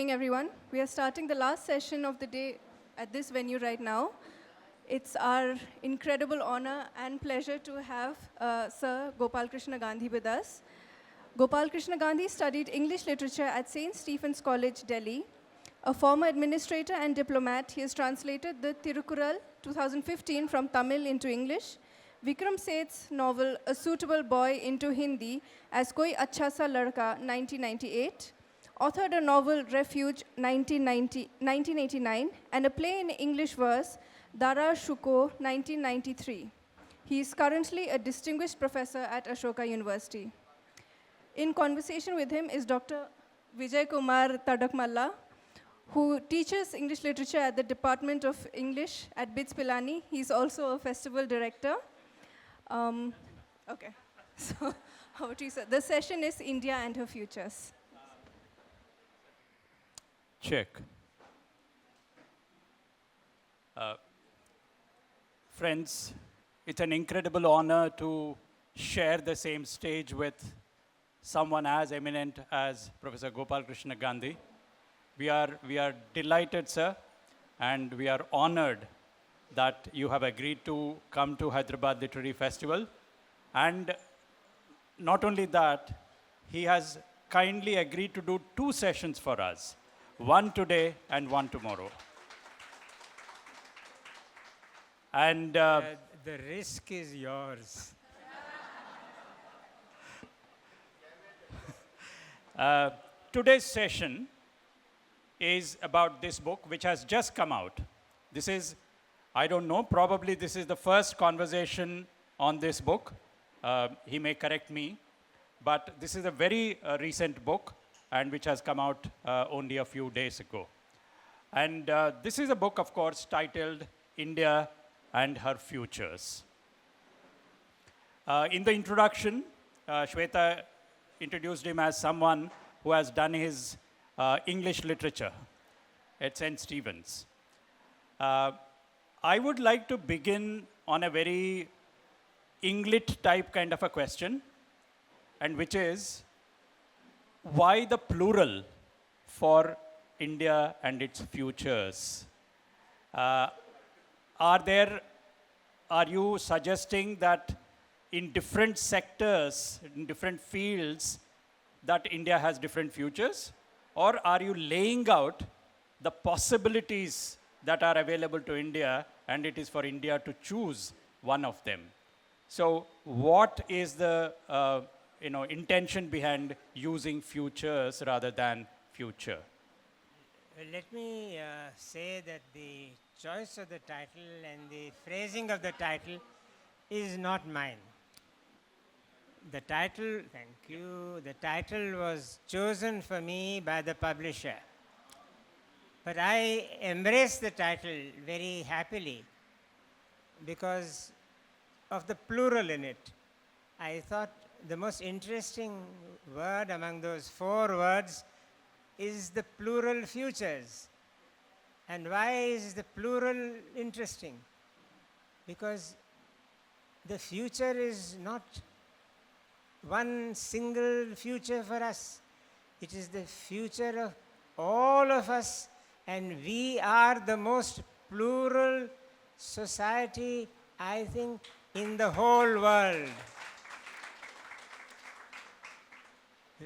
Evening, everyone. We are starting the last session of the day at this venue right now. It's our incredible honor and pleasure to have Sir Gopalkrishna Gandhi with us. Gopalkrishna Gandhi studied English literature at St. Stephen's College, Delhi. A former administrator and diplomat, he has translated the Tirukural 2015 from Tamil into English, Vikram Seth's novel A Suitable Boy into Hindi as Koi Acha Sa Ladka 1998, authored a novel Refuge 1989 and a play in English verse Dara Shuko 1993. He is currently a distinguished professor at Ashoka University. In conversation with him is Dr. Vijay Kumar Tadakamalla, who teaches English literature at the Department of English at BITS Pilani. He's also a festival director. Okay, so over to you, sir. The session is India and her futures. Check. Friends, it's an incredible honor to share the same stage with someone as eminent as Professor Gopalkrishna Gandhi. We are delighted, sir, and we are honored that you have agreed to come to Hyderabad Literary Festival. And not only that, he has kindly agreed to do 2 sessions for us, one today and one tomorrow. And the risk is yours. Today's session is about this book, which has just come out. This is, I don't know, probably this is the first conversation on this book. He may correct me, but this is a very recent book, and which has come out only a few days ago. And this is a book, of course, titled India and Her Futures. In the introduction, Shweta introduced him as someone who has done his English literature at St. Stephen's. I would like to begin on a very Englit type kind of a question, and which is, why the plural for India and its futures? Are you suggesting that in different sectors, in different fields, that India has different futures? Or are you laying out the possibilities that are available to India, and it is for India to choose one of them? So what is the intention behind using futures rather than future? Let me say that the choice of the title and the phrasing of the title is not mine. The title, thank you, the title was chosen for me by the publisher. But I embraced the title very happily because of the plural in it. I thought the most interesting word among those 4 words is the plural futures. And why is the plural interesting? Because the future is not one single future for us. It is the future of all of us, and we are the most plural society, I think, in the whole world.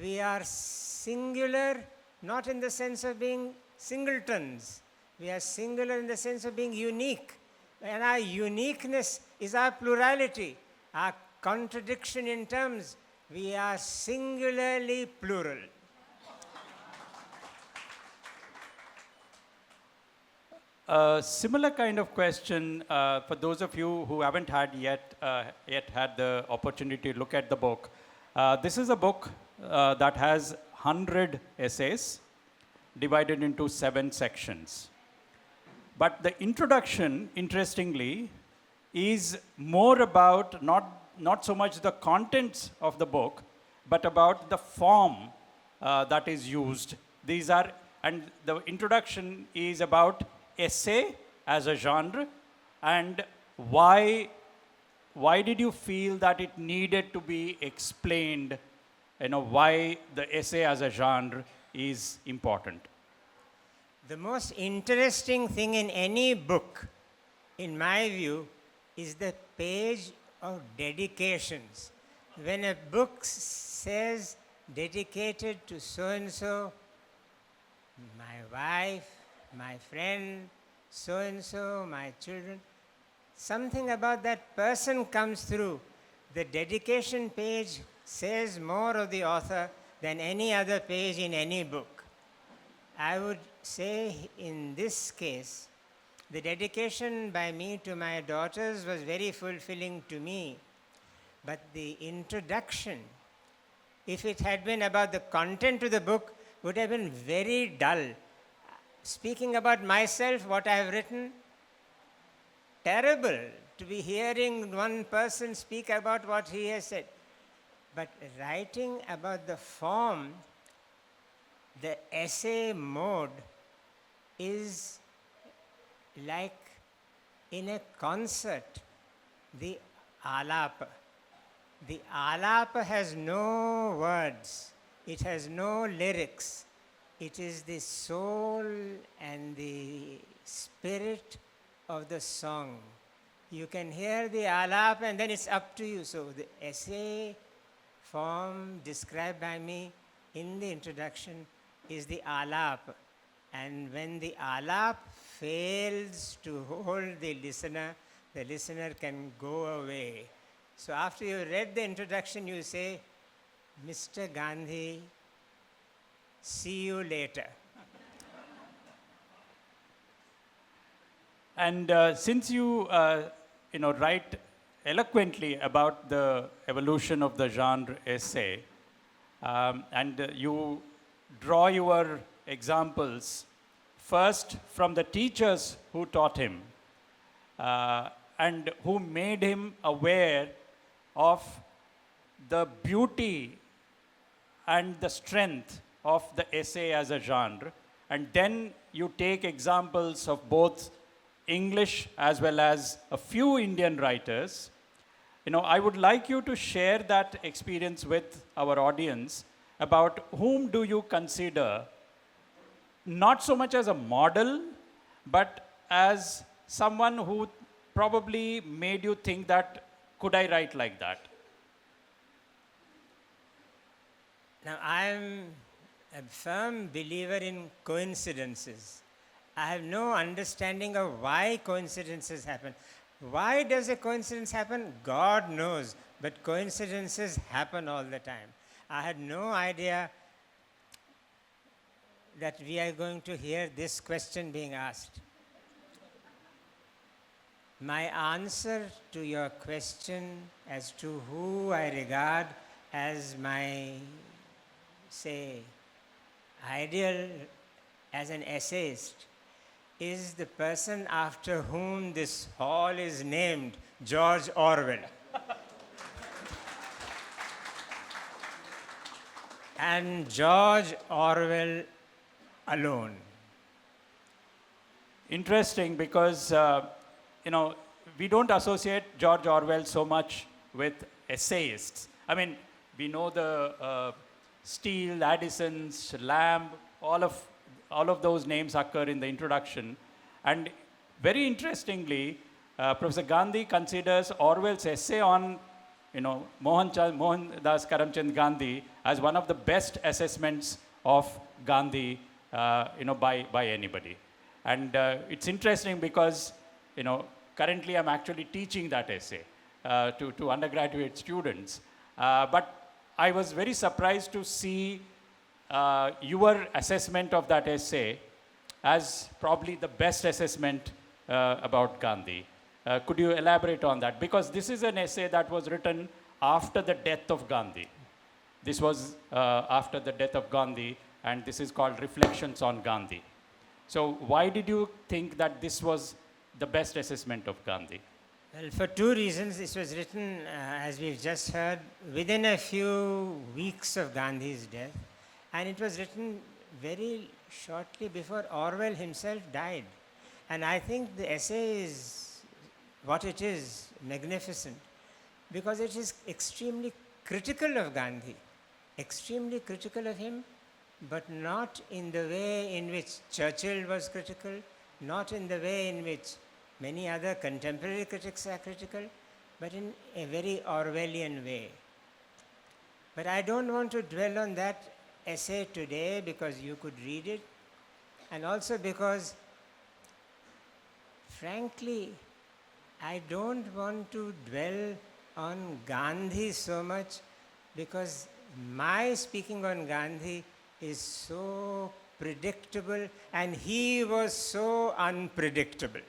We are singular, not in the sense of being singletons. We are singular in the sense of being unique. And our uniqueness is our plurality, our contradiction in terms. We are singularly plural. A similar kind of question for those of you who haven't yet had the opportunity to look at the book. This is a book that has 100 essays divided into 7 sections. But the introduction, interestingly, is more about not so much the contents of the book, but about the form that is used. And the introduction is about essay as a genre, and why did you feel that it needed to be explained, why the essay as a genre is important? The most interesting thing in any book, in my view, is the page of dedications. When a book says dedicated to so and so, my wife, my friend, so and so, my children, something about that person comes through. The dedication page says more of the author than any other page in any book. I would say in this case, the dedication by me to my daughters was very fulfilling to me. But the introduction, if it had been about the content of the book, would have been very dull. Speaking about myself, what I have written, terrible to be hearing one person speak about what he has said. But writing about the form, the essay mode is like in a concert, the alapa. The alapa has no words, it has no lyrics. It is the soul and the spirit of the song. You can hear the alapa and then it's up to you. So the essay form described by me in the introduction is the alap. And when the alap fails to hold the listener can go away. So after you read the introduction, you say, Mr. Gandhi, see you later. And since you, write eloquently about the evolution of the genre essay, and you draw your examples first from the teachers who taught him and who made him aware of the beauty and the strength of the essay as a genre, and then you take examples of both English as well as a few Indian writers. I would like you to share that experience with our audience about whom do you consider not so much as a model, but as someone who probably made you think that, could I write like that? Now, I am a firm believer in coincidences. I have no understanding of why coincidences happen. Why does a coincidence happen? God knows, but coincidences happen all the time. I had no idea that we are going to hear this question being asked. My answer to your question as to who I regard as my, say, ideal as an essayist is the person after whom this hall is named, George Orwell. And George Orwell alone. Interesting, because we don't associate George Orwell so much with essayists. I mean, we know the Steele, Addison's, Lamb, all of those names occur in the introduction. And very interestingly, Professor Gandhi considers Orwell's essay on Mohandas Karamchand Gandhi as one of the best assessments of Gandhi by anybody. And it's interesting because currently I'm actually teaching that essay to undergraduate students. But I was very surprised to see your assessment of that essay as probably the best assessment about Gandhi. Could you elaborate on that? Because this is an essay that was written after the death of Gandhi. This was after the death of Gandhi, and this is called Reflections on Gandhi. So why did you think that this was the best assessment of Gandhi? Well, for two reasons. This was written, as we've just heard, within a few weeks of Gandhi's death. And it was written very shortly before Orwell himself died. And I think the essay is what it is, magnificent, because it is extremely critical of Gandhi, extremely critical of him but not in the way in which Churchill was critical, not in the way in which many other contemporary critics are critical, but in a very Orwellian way. But I don't want to dwell on that essay today because you could read it, and also because, frankly, I don't want to dwell on Gandhi so much because my speaking on Gandhi is so predictable and he was so unpredictable.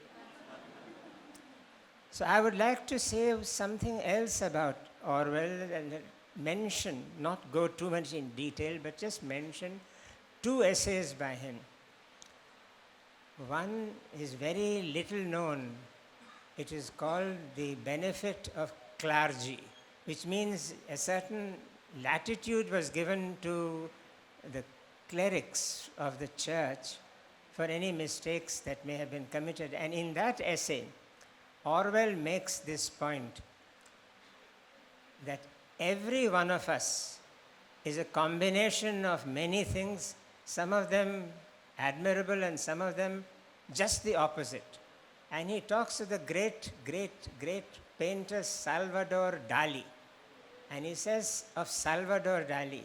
So I would like to say something else about Orwell and mention, not go too much in detail, but just mention two essays by him. One is very little known. It is called The Benefit of Clergy, which means a certain latitude was given to the clerics of the church for any mistakes that may have been committed. And in that essay, Orwell makes this point that every one of us is a combination of many things, some of them admirable and some of them just the opposite. And he talks of the great painter Salvador Dali. And he says of Salvador Dali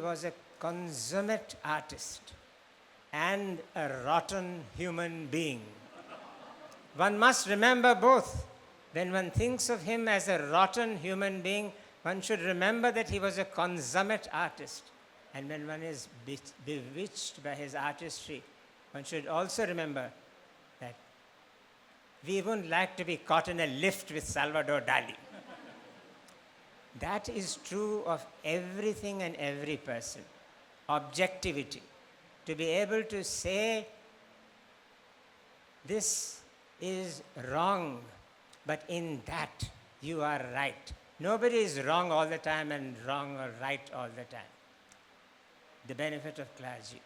was a consummate artist and a rotten human being. One must remember both. When one thinks of him as a rotten human being, one should remember that he was a consummate artist. And when one is bewitched by his artistry, one should also remember that we wouldn't like to be caught in a lift with Salvador Dali. That is true of everything and every person. Objectivity. To be able to say, this is wrong, but in that you are right. Nobody is wrong all the time and wrong or right all the time. The Benefit of Clergy.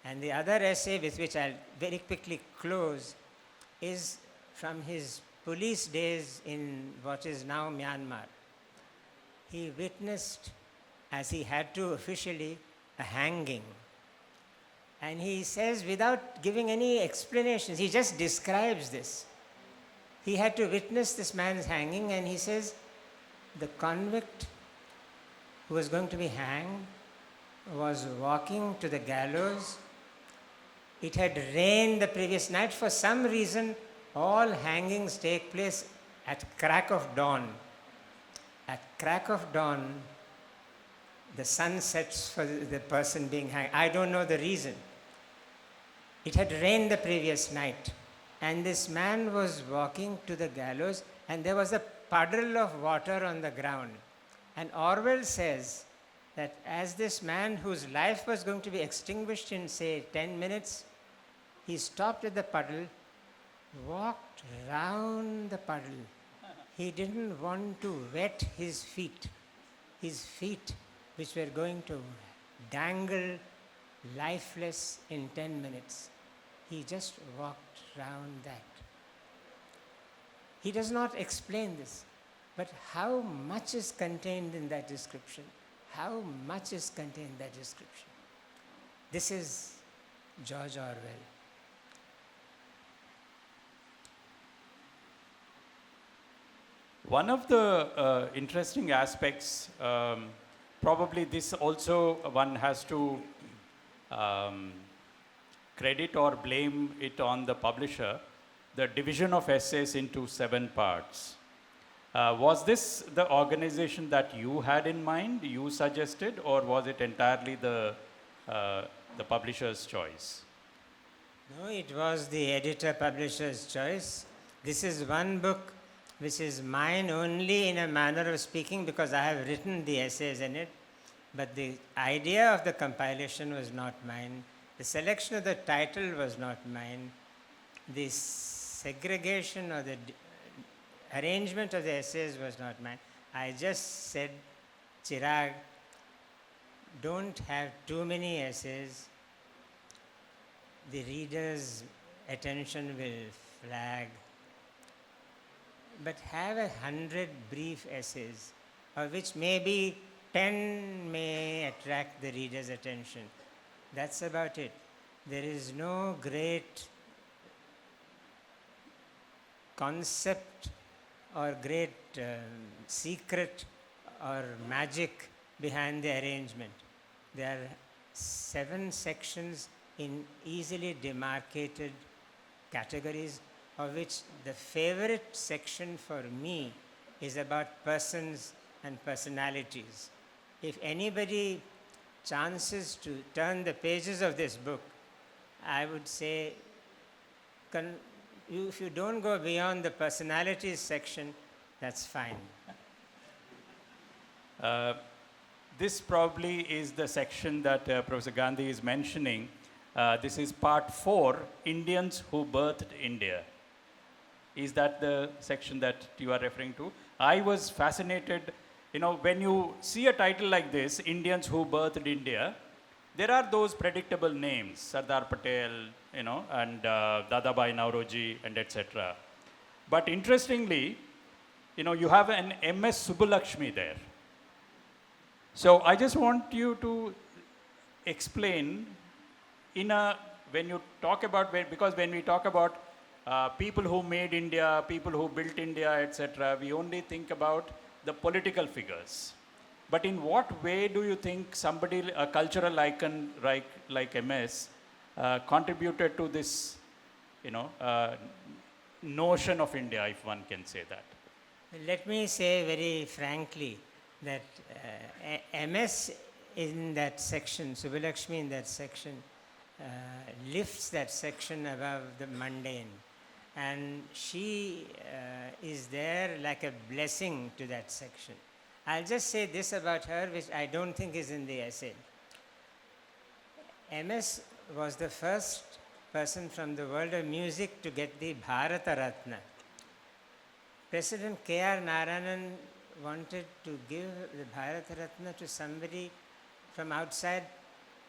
And the other essay with which I'll very quickly close is from his police days in what is now Myanmar. He witnessed, as he had to officially, a hanging. And he says, without giving any explanations, he just describes this. He had to witness this man's hanging, and he says, the convict who was going to be hanged was walking to the gallows. It had rained the previous night. For some reason, all hangings take place at crack of dawn. At crack of dawn, the sun sets for the person being hanged. I don't know the reason. It had rained the previous night, and this man was walking to the gallows, and there was a puddle of water on the ground. And Orwell says that as this man whose life was going to be extinguished in, say, 10 minutes, he stopped at the puddle, walked round the puddle. He didn't want to wet his feet, which were going to dangle lifeless in 10 minutes. He just walked round that. He does not explain this, but how much is contained in that description? How much is contained in that description? This is George Orwell. One of the interesting aspects, probably this also one has to credit or blame it on the publisher, the division of essays into 7 parts. Was this the organization that you had in mind, you suggested, or was it entirely the publisher's choice? No, it was the editor-publisher's choice. This is one book which is mine only in a manner of speaking because I have written the essays in it, but the idea of the compilation was not mine. The selection of the title was not mine. The segregation or the arrangement of the essays was not mine. I just said, Chirag, don't have too many essays. The reader's attention will flag. But have 100 brief essays, of which maybe pen may attract the reader's attention. That's about it. There is no great concept or great secret or magic behind the arrangement. There are 7 sections in easily demarcated categories, of which the favorite section for me is about persons and personalities. If anybody chances to turn the pages of this book, I would say, if you don't go beyond the personalities section, that's fine. This probably is the section that Professor Gandhi is mentioning. This is part 4, Indians who birthed India. Is that the section that you are referring to? I was fascinated, when you see a title like this, Indians who birthed India, there are those predictable names, Sardar Patel, and Dadabhai Nauroji, and etc. But interestingly, you have an MS Subbulakshmi there. So I just want you to explain when you talk about, because when we talk about people who made India, people who built India, etc., we only think about the political figures. But in what way do you think somebody, a cultural icon like MS, contributed to this, notion of India, if one can say that? Let me say very frankly that MS in that section, Subbulakshmi in that section, lifts that section above the mundane. And she is there like a blessing to that section. I'll just say this about her, which I don't think is in the essay. MS was the first person from the world of music to get the Bharata Ratna. President K.R. Narayanan wanted to give the Bharata Ratna to somebody from outside,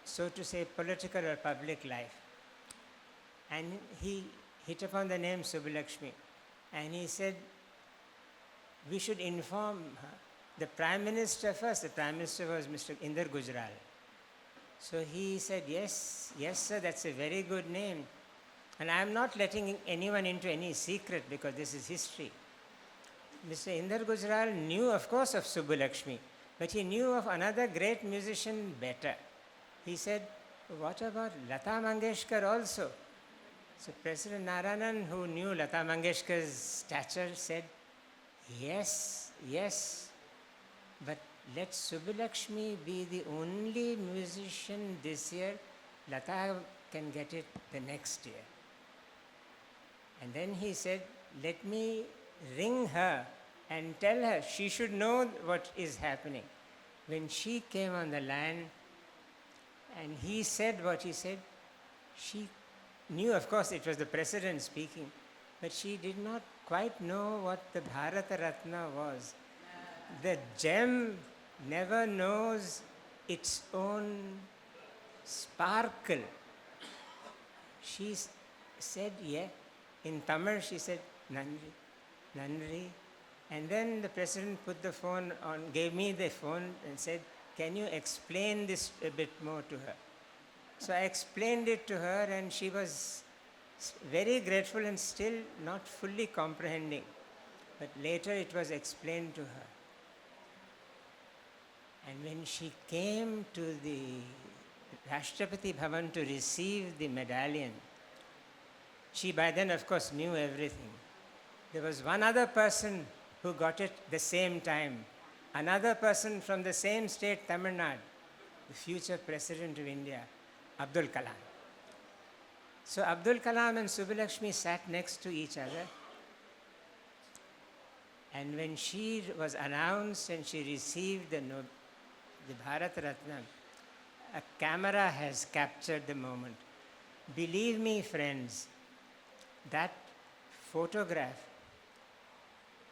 so to say, political or public life. And he hit upon the name Subbulakshmi. And he said, we should inform her. The Prime Minister first, the Prime Minister was Mr. Inder Gujral. So he said, yes, sir, that's a very good name. And I am not letting anyone into any secret because this is history. Mr. Inder Gujral knew, of course, of Subbulakshmi, but he knew of another great musician better. He said, what about Lata Mangeshkar also? So President Narayanan, who knew Lata Mangeshkar's stature, said, yes, but let Subbulakshmi be the only musician this year. Lata can get it the next year. And then he said, let me ring her and tell her she should know what is happening. When she came on the line and he said what he said, she knew, of course, it was the president speaking, but she did not quite know what the Bharata Ratna was. The gem never knows its own sparkle. She said, yeah. In Tamil, she said, Nandri. And then the president put the phone on, gave me the phone and said, can you explain this a bit more to her? So I explained it to her and she was very grateful and still not fully comprehending. But later it was explained to her. And when she came to the Rashtrapati Bhavan to receive the medallion, she by then, of course, knew everything. There was one other person who got it the same time. Another person from the same state, Tamil Nadu, the future president of India, Abdul Kalam. So Abdul Kalam and Subbulakshmi sat next to each other. And when she was announced and she received the Bharat Ratna, a camera has captured the moment. Believe me, friends, that photograph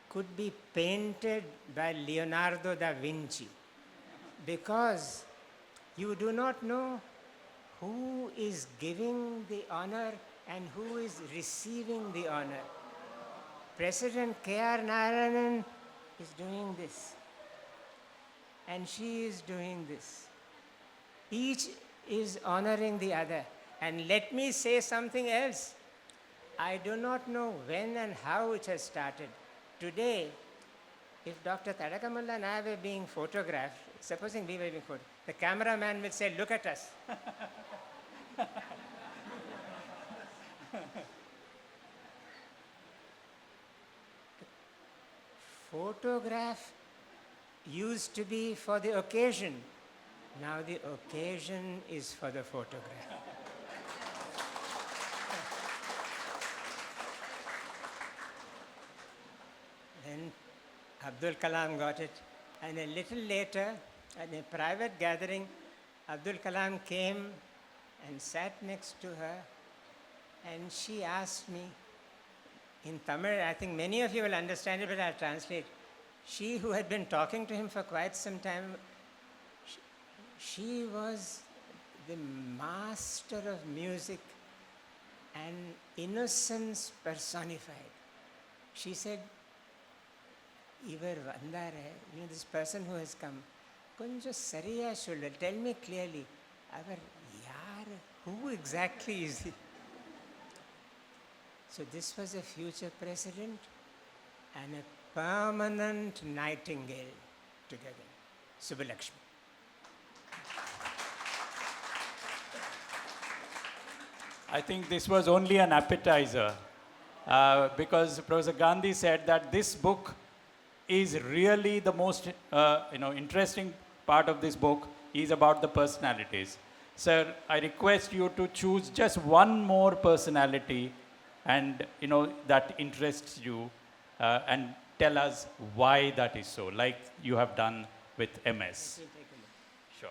could be painted by Leonardo da Vinci because you do not know who is giving the honor and who is receiving the honor. President K.R. Narayanan is doing this. and she is doing this. Each is honoring the other. And let me say something else. I do not know when and how it has started. Today, if Dr. Tadakamalla and I were being photographed, supposing we were being photographed, the cameraman will say, look at us. Photograph used to be for the occasion. Now the occasion is for the photograph. Then Abdul Kalam got it. And a little later, at a private gathering, Abdul Kalam came and sat next to her, and she asked me, in Tamil, I think many of you will understand it, but I'll translate. She who had been talking to him for quite some time, she was the master of music and innocence personified. She said, Ivar vandare, this person who has come, konja sariya solla, tell me clearly, avar yaar, who exactly is he? So this was a future president and a permanent nightingale together. Subbalakshmi. I think this was only an appetizer because Professor Gandhi said that this book is really the most interesting part of this book is about the personalities. Sir, I request you to choose just one more personality and that interests you and tell us why that is so, like you have done with MS. Sure.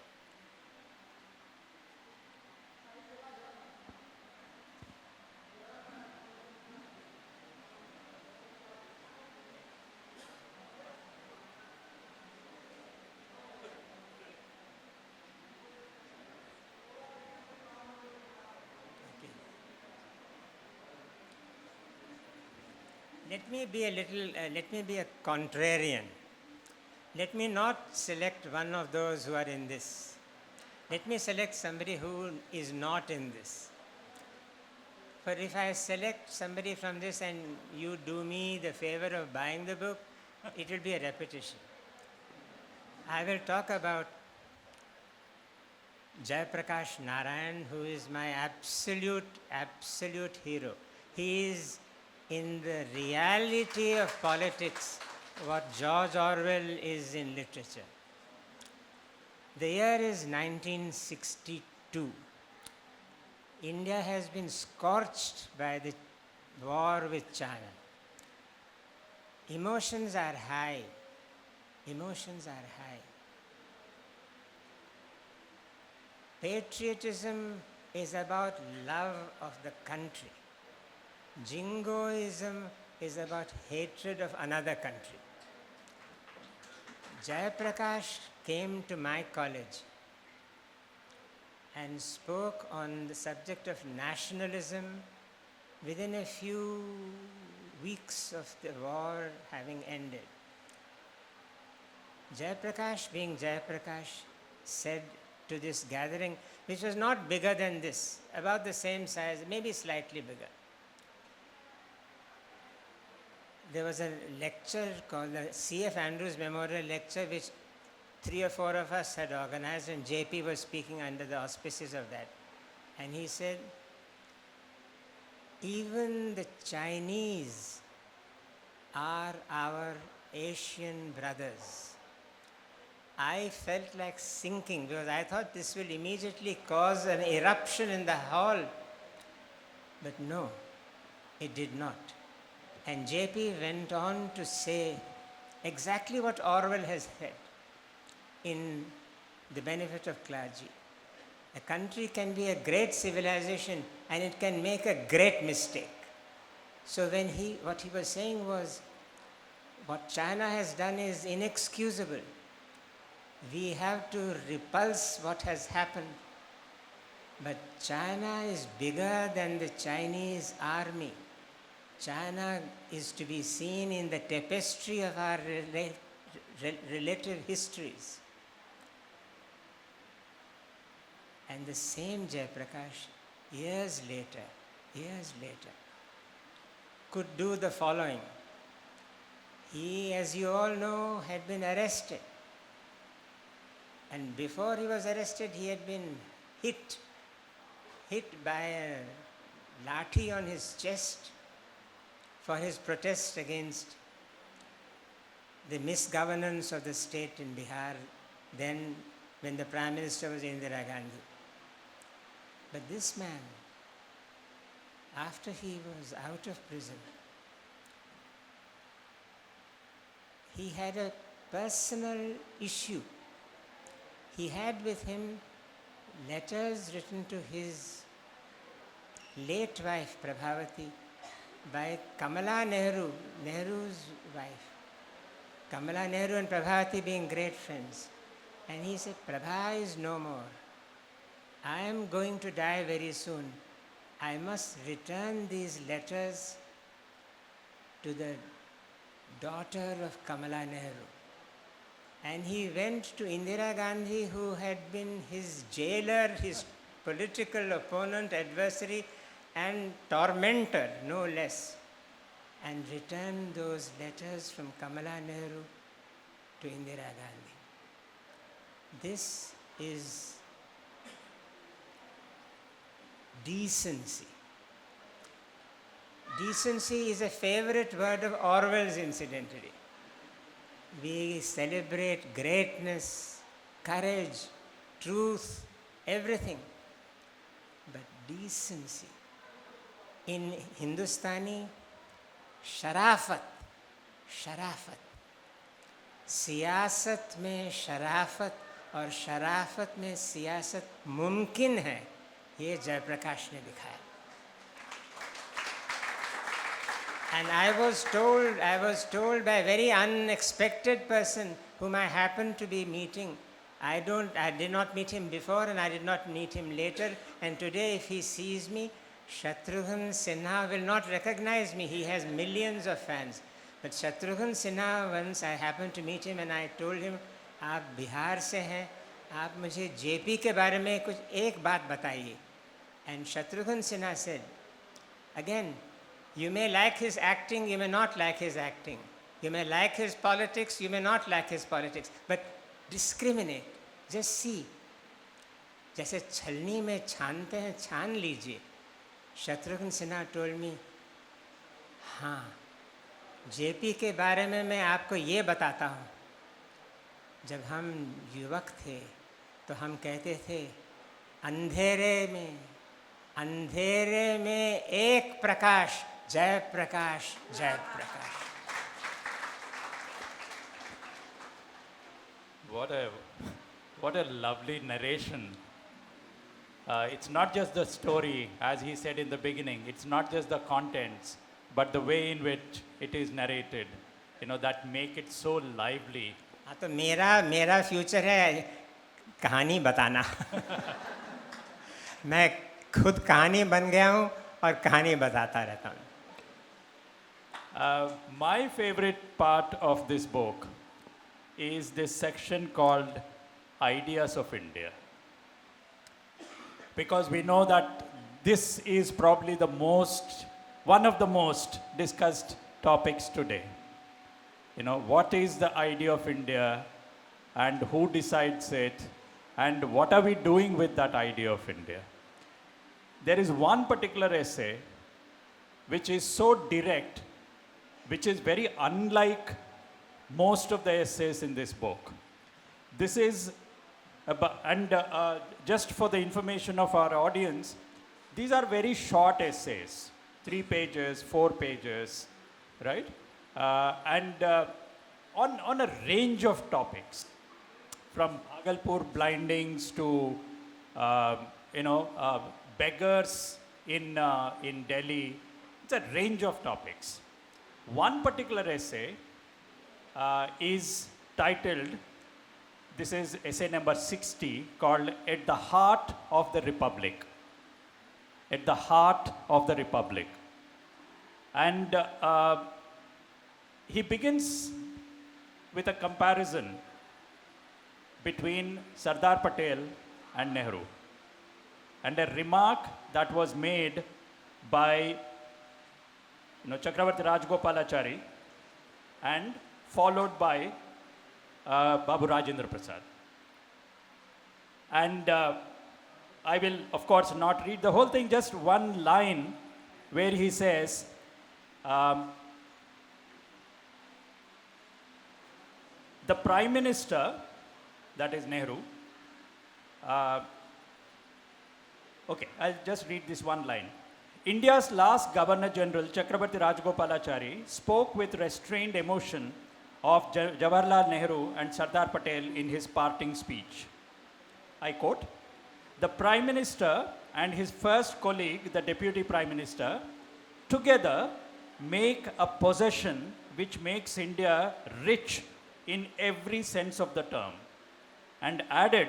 Let me be a contrarian. Let me not select one of those who are in this. Let me select somebody who is not in this. For if I select somebody from this and you do me the favor of buying the book, it will be a repetition. I will talk about Jayaprakash Narayan, who is my absolute hero. He is in the reality of politics what George Orwell is in literature. The year is 1962. India has been scorched by the war with China. Emotions are high. Patriotism is about love of the country. Jingoism is about hatred of another country. Jayaprakash came to my college and spoke on the subject of nationalism within a few weeks of the war having ended. Jayaprakash, being Jayaprakash, said to this gathering, which was not bigger than this, about the same size, maybe slightly bigger. There was a lecture called the C.F. Andrews Memorial Lecture, which 3 or 4 of us had organized, and JP was speaking under the auspices of that. And he said, even the Chinese are our Asian brothers. I felt like sinking because I thought this will immediately cause an eruption in the hall. But no, it did not. And JP went on to say exactly what Orwell has said in The Benefit of Clergy. A country can be a great civilization and it can make a great mistake. So what he was saying was, what China has done is inexcusable. We have to repulse what has happened. But China is bigger than the Chinese army. China is to be seen in the tapestry of our relative histories. And the same Jayaprakash, years later, could do the following. He, as you all know, had been arrested. And before he was arrested, he had been hit by a lathi on his chest for his protest against the misgovernance of the state in Bihar, then when the Prime Minister was Indira Gandhi. But this man, after he was out of prison, he had a personal issue. He had with him letters written to his late wife, Prabhavati, by Kamala Nehru, Nehru's wife. Kamala Nehru and Prabhavati being great friends. And he said, Prabha is no more. I am going to die very soon. I must return these letters to the daughter of Kamala Nehru. And he went to Indira Gandhi, who had been his jailer, his political opponent, adversary, and tormentor, no less, and returned those letters from Kamala Nehru to Indira Gandhi. This is decency. Decency is a favorite word of Orwell's, incidentally. We celebrate greatness, courage, truth, everything. But decency. In Hindustani, शराफत, शराफत, सियासत में शराफत और शराफत में सियासत मुमकिन है, ये जयप्रकाश ने दिखाया. And I was told by a very unexpected person whom I happened to be meeting. I did not meet him before and I did not meet him later. And today if he sees me, Shatrughan Sinha will not recognize me. He has millions of fans. But Shatrughan Sinha, once I happened to meet him and I told him, आप बिहार से हैं, आप मुझे JP के बारे में कुछ एक बात बताइए. And Shatrughan Sinha said, again, you may like his acting, you may not like his acting. You may like his politics, you may not like his politics. But discriminate, just see. जैसे छलनी में छानते हैं, छान लीजिए. Shatrughan Sinha told me, हाँ, JP के बारे में मैं आपको ये बताता हूँ. जब हम युवक थे तो हम कहते थे, अंधेरे में एक प्रकाश, जय प्रकाश, जय प्रकाश. What a lovely narration. It's not just the story, as he said in the beginning. It's not just the contents, but the way in which it is narrated, that make it so lively. हाँ, तो मेरा future है कहानी बताना. मैं खुद कहानी बन गया हूँ और कहानी बताता रहता हूँ. My favorite part of this book is this section called Ideas of India. Because we know that this is probably one of the most discussed topics today. What is the idea of India and who decides it and what are we doing with that idea of India? There is one particular essay which is so direct, which is very unlike most of the essays in this book. This is just for the information of our audience, these are very short essays, 3 pages, 4 pages, right? On a range of topics, from Bhagalpur blindings to, beggars in Delhi. It's a range of topics. One particular essay is titled, this is essay number 60, called At the Heart of the Republic. At the Heart of the Republic. And he begins with a comparison between Sardar Patel and Nehru. and a remark that was made by Chakravarti Rajgopalachari and followed by Babu Rajendra Prasad. And I will, of course, not read the whole thing, just one line where he says, the Prime Minister, that is Nehru, okay, I'll just read this one line. India's last Governor General, Chakravarti Rajgopalachari, spoke with restrained emotion of Jawaharlal Nehru and Sardar Patel in his parting speech. I quote, the Prime Minister and his first colleague, the Deputy Prime Minister, together make a possession which makes India rich in every sense of the term. And added,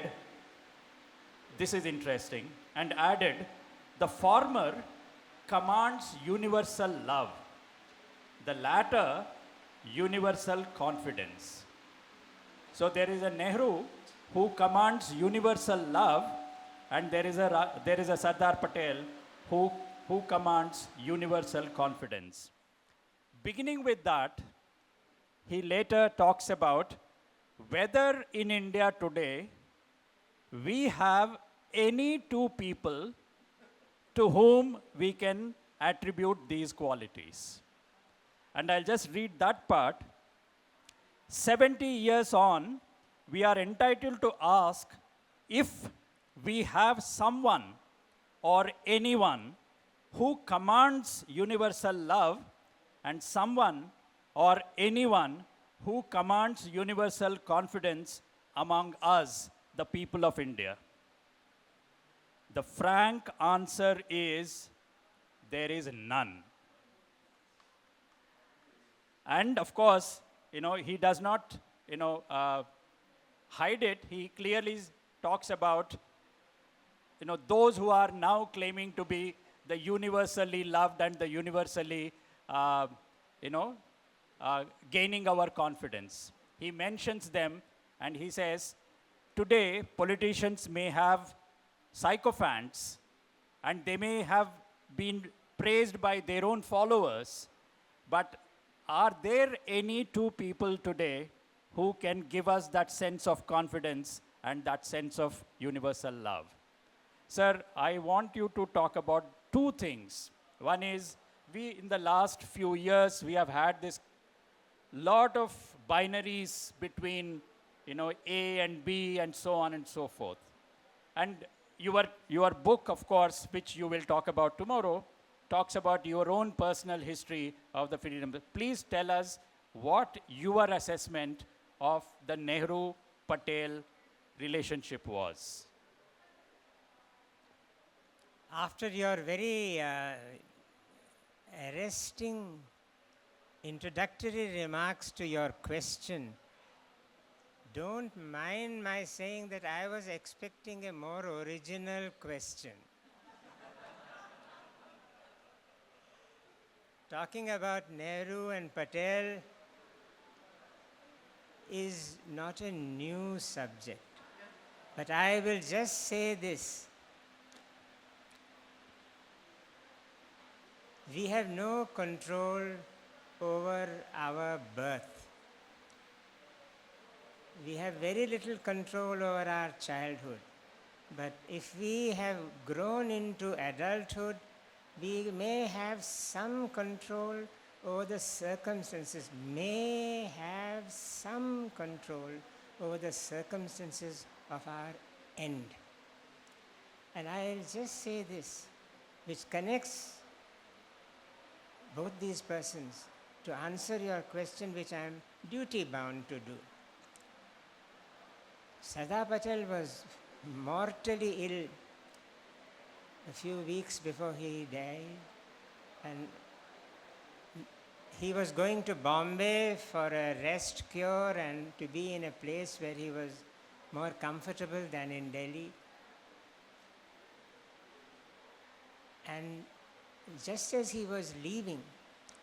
this is interesting, and added, the former commands universal love, the latter universal confidence. So there is a Nehru who commands universal love, and there is a Sardar Patel who commands universal confidence. Beginning with that, he later talks about whether in India today we have any two people to whom we can attribute these qualities. And I'll just read that part. 70 years on, we are entitled to ask if we have someone or anyone who commands universal love and someone or anyone who commands universal confidence among us, the people of India. The frank answer is there is none. And of course, he does not, hide it. He clearly talks about, those who are now claiming to be the universally loved and the universally, gaining our confidence. He mentions them and he says, today politicians may have sycophants and they may have been praised by their own followers, but are there any two people today who can give us that sense of confidence and that sense of universal love? Sir, I want you to talk about two things. One is, in the last few years, we have had this lot of binaries between, A and B and so on and so forth. And your book, of course, which you will talk about tomorrow, talks about your own personal history of the freedom. Please tell us what your assessment of the Nehru-Patel relationship was. After your very arresting introductory remarks to your question, don't mind my saying that I was expecting a more original question. Talking about Nehru and Patel is not a new subject, but I will just say this. We have no control over our birth. We have very little control over our childhood. But if we have grown into adulthood, we may have some control over the circumstances, of our end. And I'll just say this, which connects both these persons to answer your question, which I am duty-bound to do. Sardar Patel was mortally ill a few weeks before he died, and he was going to Bombay for a rest cure and to be in a place where he was more comfortable than in Delhi. And just as he was leaving,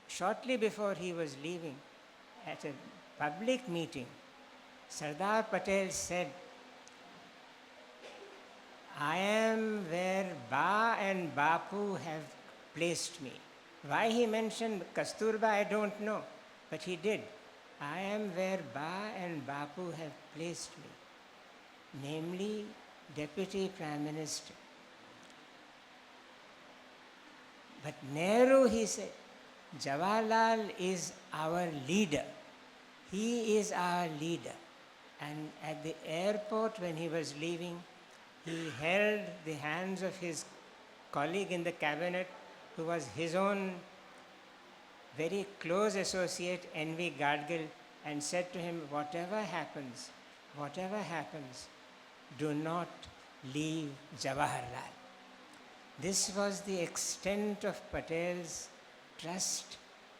shortly before he was leaving, at a public meeting, Sardar Patel said, I am where Ba and Bapu have placed me. Why he mentioned Kasturba, I don't know, but he did. I am where Ba and Bapu have placed me, namely Deputy Prime Minister. But Nehru, he said, Jawaharlal is our leader. He is our leader. And at the airport when he was leaving, he held the hands of his colleague in the cabinet, who was his own very close associate, N.V. Gadgil, and said to him, whatever happens, do not leave Jawaharlal. This was the extent of Patel's trust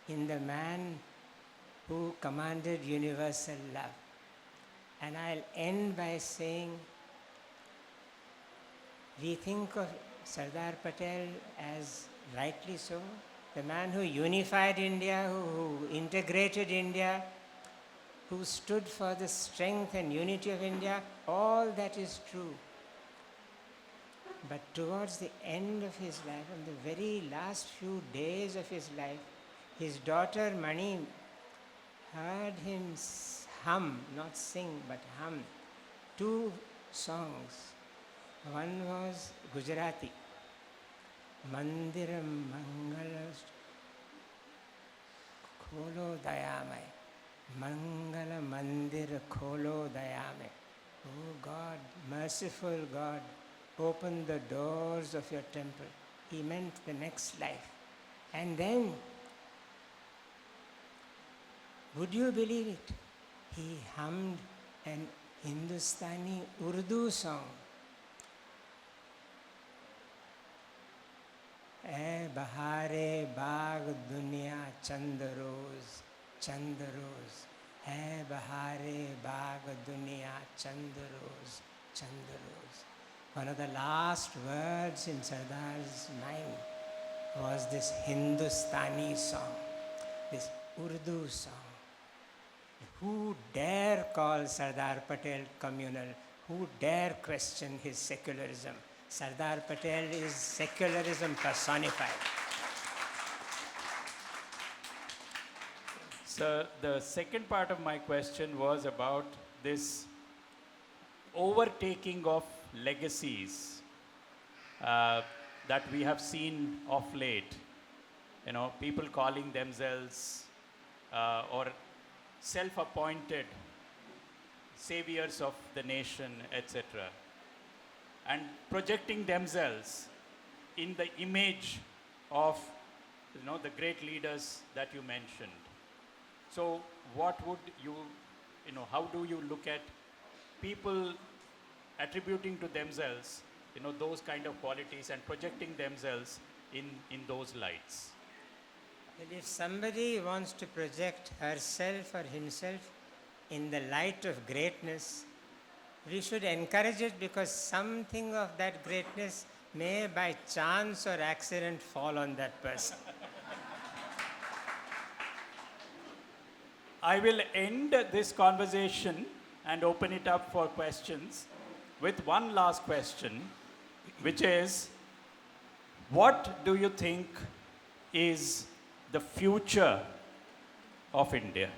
in the man who commanded universal love. And I'll end by saying, we think of Sardar Patel as, rightly so, the man who unified India, who integrated India, who stood for the strength and unity of India. All that is true. But towards the end of his life, on the very last few days of his life, his daughter Mani heard him hum, not sing, but hum, 2 songs. One was Gujarati, Mandiram Mangalas Kholo Dayamay, Mangala Mandir Kholo Dayamay. Oh God, merciful God, open the doors of your temple. He meant the next life. And then, would you believe it? He hummed an Hindustani Urdu song. ए बहारे बाग दुनिया चंद रोज है बहारे बाग दुनिया चंद रोज. One of the last words in Sardar's mind was this Hindustani song, this Urdu song. Who dare call Sardar Patel communal? Who dare question his secularism? Sardar Patel is secularism personified. So the second part of my question was about this overtaking of legacies that we have seen of late. You know, people calling themselves or self-appointed saviors of the nation, etc., and projecting themselves in the image of, you know, the great leaders that you mentioned. So what would you, you know, how do you look at people attributing to themselves, you know, those kind of qualities and projecting themselves in those lights? Well, if somebody wants to project herself or himself in the light of greatness, we should encourage it, because something of that greatness may by chance or accident fall on that person. I will end this conversation and open it up for questions with one last question, which is, what do you think is the future of India?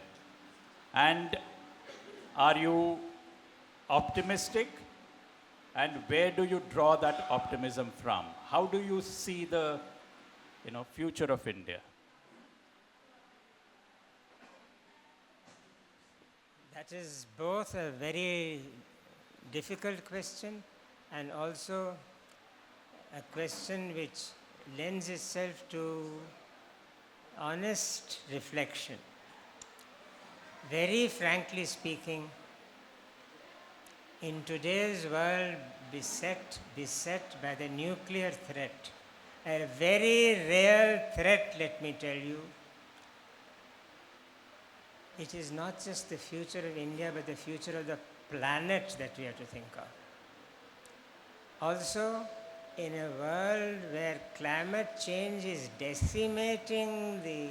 And are you optimistic? And where do you draw that optimism from? How do you see the, you know, future of India? That is both a very difficult question and also a question which lends itself to honest reflection. Very frankly speaking, in today's world beset by the nuclear threat, a very real threat, let me tell you, it is not just the future of India, but the future of the planet that we have to think of. Also, in a world where climate change is decimating the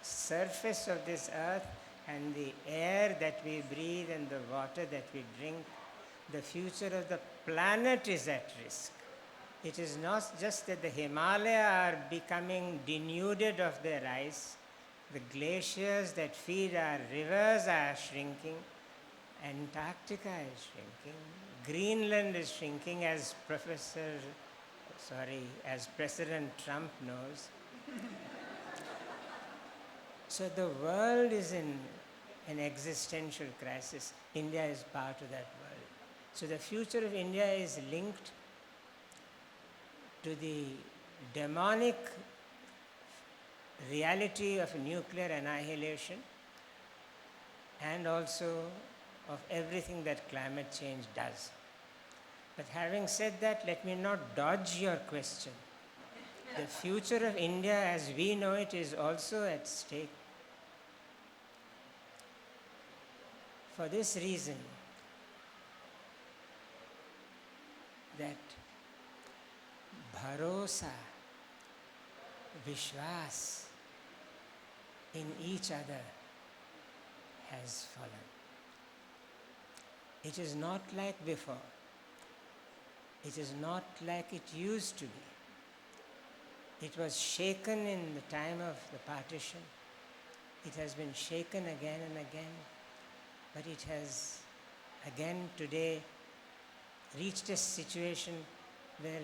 surface of this earth and the air that we breathe and the water that we drink, the future of the planet is at risk. It is not just that the Himalayas are becoming denuded of their ice, the glaciers that feed our rivers are shrinking, Antarctica is shrinking, Greenland is shrinking, as President Trump knows. So the world is in an existential crisis. India is part of that world. So the future of India is linked to the demonic reality of nuclear annihilation and also of everything that climate change does. But having said that, let me not dodge your question. The future of India as we know it is also at stake. For this reason, that bharosa, vishwas in each other has fallen. It is not like before. It is not like it used to be. It was shaken in the time of the partition. It has been shaken again and again. But it has again today reached a situation where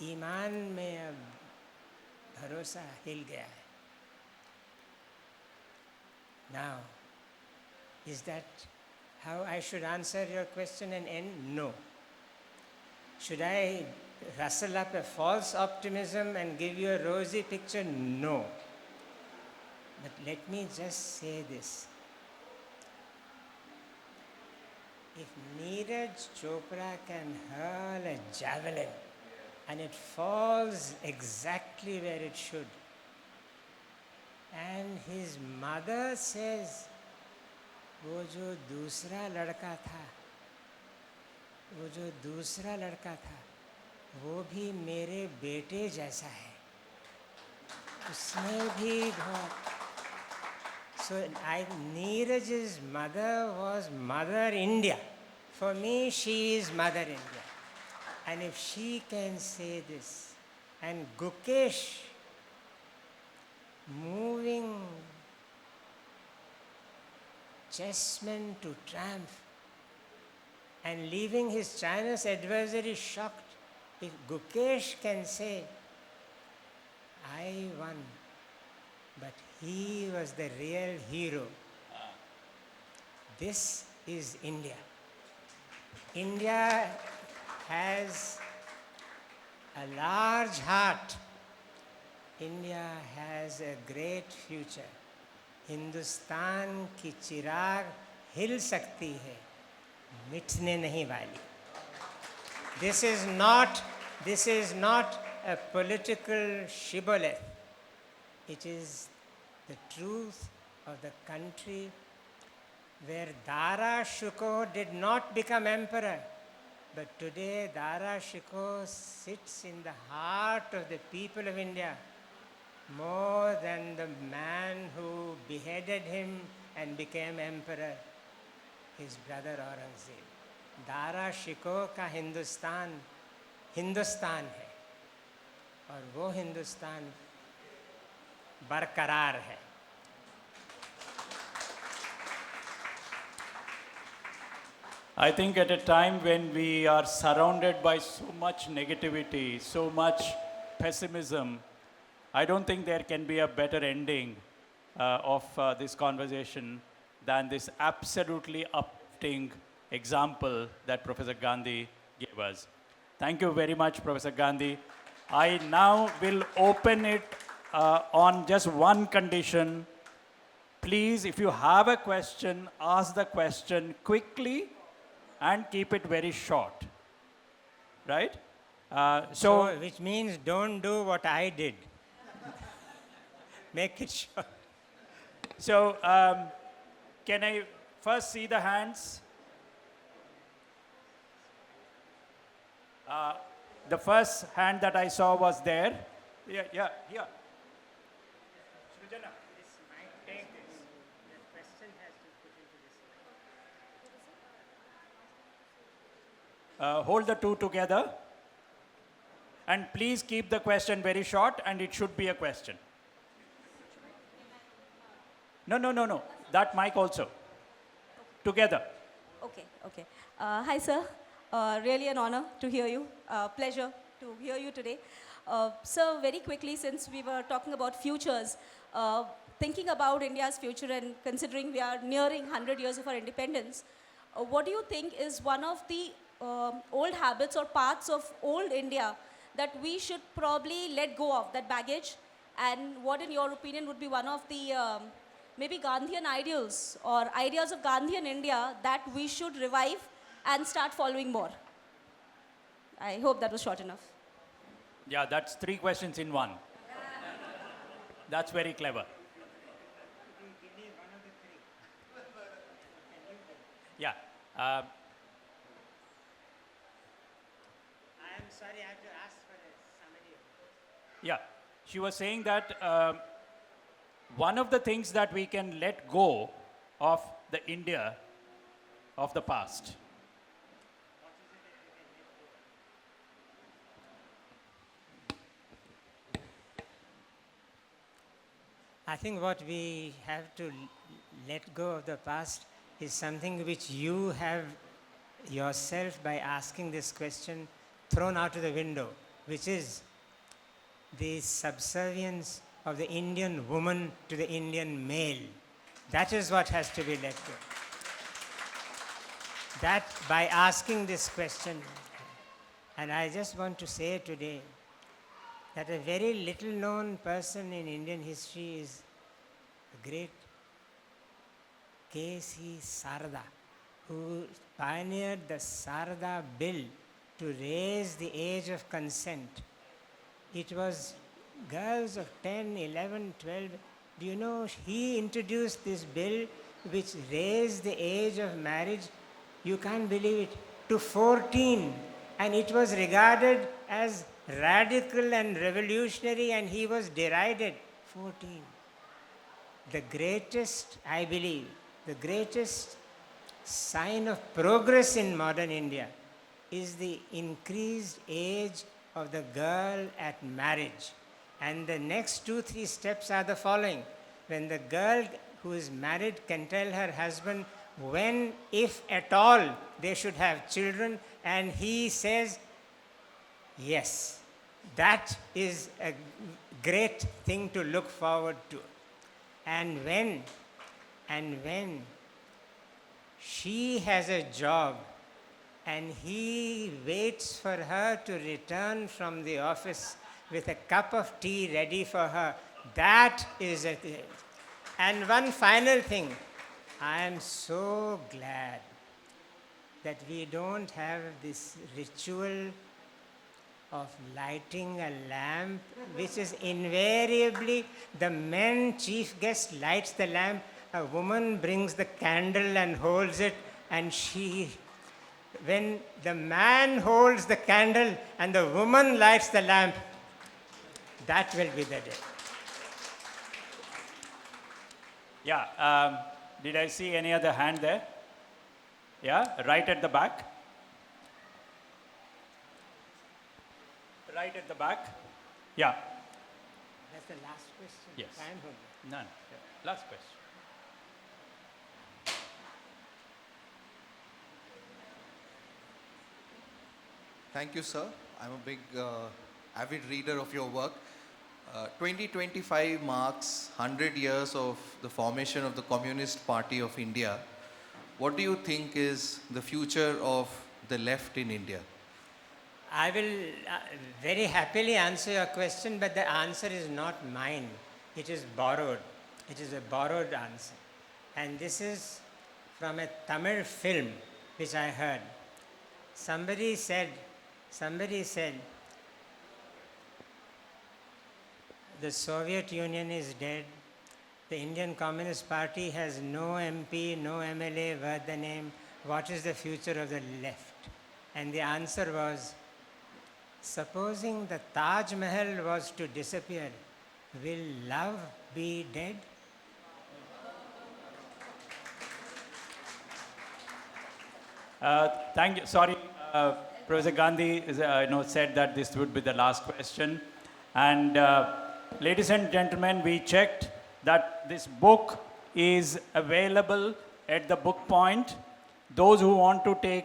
ईमान में अब भरोसा हिल गया है. Now, is that how I should answer your question and end? No. Should I rustle up a false optimism and give you a rosy picture? No. But let me just say this. If Neeraj Chopra can hurl a javelin and it falls exactly where it should, and his mother says, वो जो दूसरा लड़का था, वो भी मेरे बेटे जैसा है, उसने भी बहुत. So Neeraj's mother was Mother India. For me, she is Mother India. And if she can say this, and Gukesh moving chessmen to triumph and leaving his Chinese adversary shocked, if Gukesh can say, I won, but he was the real hero. This is India. India has a large heart. India has a great future. Hindustan की चिराग हिल सकती है, मिटने नहीं वाली. This is not a political shibboleth. It is the truth of the country where Dara Shikoh did not become emperor, but today Dara Shikoh sits in the heart of the people of India more than the man who beheaded him and became emperor, his brother Aurangzeb. Dara Shikoh का हिंदुस्तान है और वो हिंदुस्तान बरकरार है. I think at a time when we are surrounded by so much negativity, so much pessimism, I don't think there can be a better ending of this conversation than this absolutely uplifting example that Professor Gandhi gave us. Thank you very much, Professor Gandhi. I now will open it on just one condition. Please, if you have a question, ask the question quickly and keep it very short. Right? So, which means don't do what I did. Make it short. So, can I first see the hands? The first hand that I saw was there. Yeah, here. Srijana. This might take this. The question has to put into this. Hold the two together. And please keep the question very short, and it should be a question. No. That mic also. Together. Okay, okay. Hi, sir. Really an honor to hear you. Pleasure to hear you today. Sir, very quickly, since we were talking about futures, thinking about India's future and considering we are nearing 100 years of our independence, what do you think is one of the old habits or parts of old India that we should probably let go of, that baggage? And what, in your opinion, would be one of the maybe Gandhian ideals or ideas of Gandhian India that we should revive and start following more? I hope that was short enough. Yeah, that's 3 questions in one. That's very clever. Yeah. I am sorry, I have to ask for somebody. Yeah. She was saying that one of the things that we can let go of the India of the past. I think what we have to let go of the past is something which you have yourself, by asking this question, thrown out of the window, which is the subservience of the Indian woman to the Indian male. That is what has to be let go. That, by asking this question, and I just want to say today that a very little known person in Indian history is the great K.C. Sarada, who pioneered the Sarada Bill to raise the age of consent. It was girls of 10, 11, 12. Do you know, he introduced this bill which raised the age of marriage, you can't believe it, to 14. And it was regarded as radical and revolutionary, and he was derided. 14. The greatest, I believe, the greatest sign of progress in modern India is the increased age of the girl at marriage. And the next 2-3 steps are the following. When the girl who is married can tell her husband when, if at all, they should have children, and he says yes. That is a great thing to look forward to. And when she has a job and he waits for her to return from the office with a cup of tea ready for her, that is a thing. And one final thing, I am so glad that we don't have this ritual of lighting a lamp, which is invariably the man chief guest lights the lamp, a woman brings the candle and holds it, and when the man holds the candle and the woman lights the lamp, that will be the day. Yeah. Did I see any other hand there? Yeah, right at the back. Right at the back. Yeah. That's the last question. Yes. Time hold. None. Yeah. Last question. Thank you, sir. I'm a big avid reader of your work. 2025 marks 100 years of the formation of the Communist Party of India. What do you think is the future of the left in India? I will very happily answer your question, but the answer is not mine. It is borrowed. It is a borrowed answer. And this is from a Tamil film which I heard. Somebody said, the Soviet Union is dead. The Indian Communist Party has no MP, no MLA worth the name. What is the future of the left? And the answer was, supposing the Taj Mahal was to disappear, will love be dead? Thank you. Sorry, Professor Gandhi said that this would be the last question. And ladies and gentlemen, we checked that this book is available at the book point. Those who want to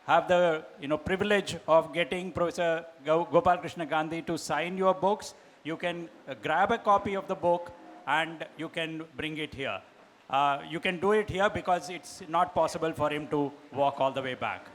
have the privilege of getting Professor Gopalkrishna Gandhi to sign your books, you can grab a copy of the book and you can bring it here. You can do it here because it's not possible for him to walk all the way back.